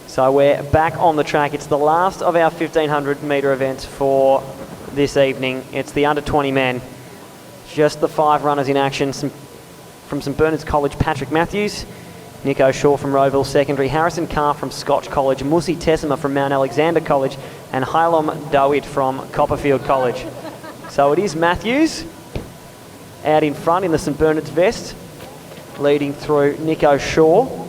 So we're back on the track. It's the last of our 1500 metre events for this evening. It's the under 20 men. Just the 5 runners in action. From St Bernard's College, Patrick Matthews, Nico Shaw from Rowville Secondary, Harrison Carr from Scotch College, Musi Tessima from Mount Alexander College, and Hailom Dawit from Copperfield College. So it is Matthews out in front in the St Bernard's vest, leading through Nico Shaw.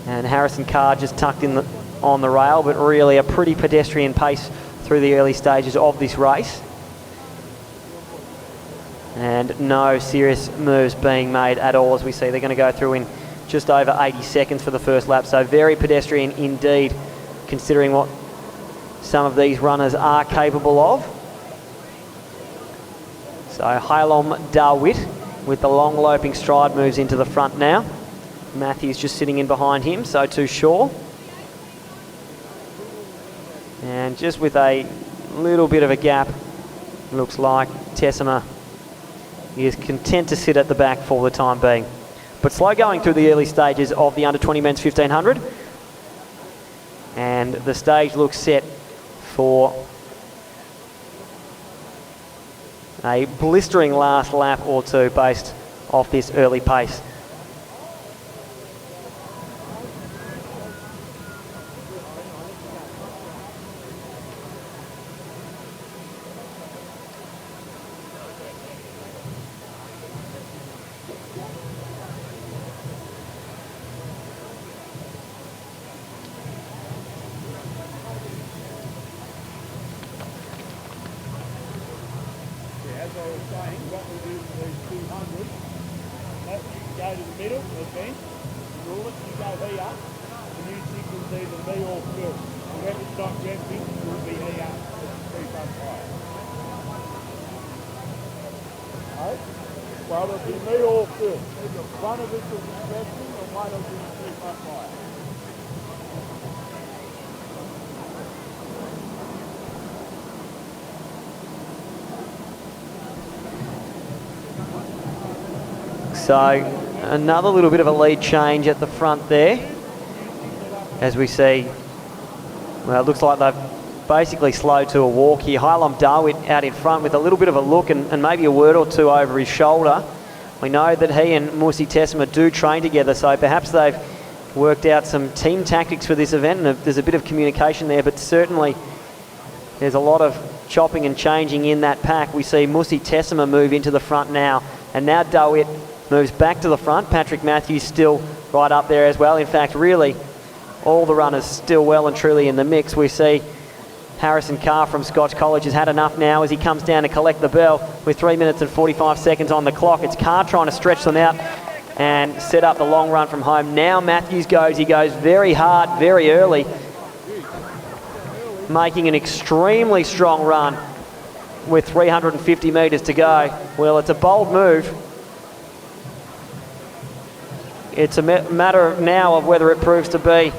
And Harrison Carr just tucked in on the rail, but really a pretty pedestrian pace through the early stages of this race. And no serious moves being made at all, as we see. They're going to go through in just over 80 seconds for the first lap. So very pedestrian indeed, considering what some of these runners are capable of. So Hailom Dawit with the long loping stride moves into the front now. Matthews just sitting in behind him, so too Shaw. And just with a little bit of a gap, looks like Tessima is content to sit at the back for the time being. But slow going through the early stages of the under 20 men's 1500. And the stage looks set for a blistering last lap or two based off this early pace. As I was saying, what we do for these 200, that you can go to the middle, the bench, rule it, you go here, and you signals either me or Phil. Whoever's not resting will be here at the 3 front fire. Right? Well, it'll be me or Phil. One of us will be resting and one will be 3 front fire. So another little bit of a lead change at the front there, as we see. Well, it looks like they've basically slowed to a walk here. Hailom Dawit out in front with a little bit of a look and maybe a word or two over his shoulder. We know that he and Musi Tessima do train together, so perhaps they've worked out some team tactics for this event, and there's a bit of communication there, but certainly there's a lot of chopping and changing in that pack. We see Musi Tessima move into the front now, and now Dawit moves back to the front. Patrick Matthews still right up there as well. In fact, really, all the runners still well and truly in the mix. We see Harrison Carr from Scotch College has had enough now as he comes down to collect the bell with 3 minutes and 45 seconds on the clock. It's Carr trying to stretch them out and set up the long run from home. Now Matthews goes. He goes very hard, very early, making an extremely strong run with 350 metres to go. Well, it's a bold move. It's a matter now of whether it proves to be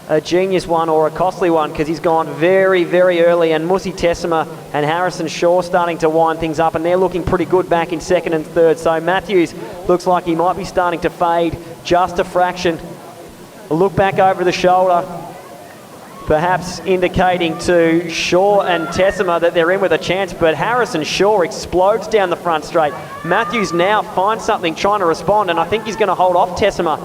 a genius one or a costly one, because he's gone very, very early, and Musi Tessima and Harrison Shaw starting to wind things up, and they're looking pretty good back in second and third. So Matthews looks like he might be starting to fade just a fraction. A look back over the shoulder, perhaps indicating to Shaw and Tessima that they're in with a chance, but Harrison Shaw explodes down the front straight. Matthews now finds something, trying to respond, and I think he's going to hold off Tessima,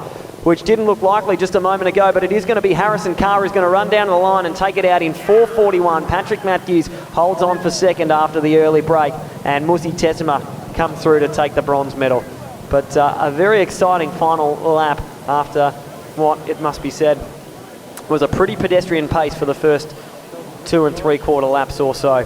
which didn't look likely just a moment ago, but it is going to be Harrison Carr who's going to run down the line and take it out in 4:41. Patrick Matthews holds on for second after the early break, and Musi Tessima comes through to take the bronze medal. But a very exciting final lap after what, it must be said, was a pretty pedestrian pace for the first 2 3/4 laps or so.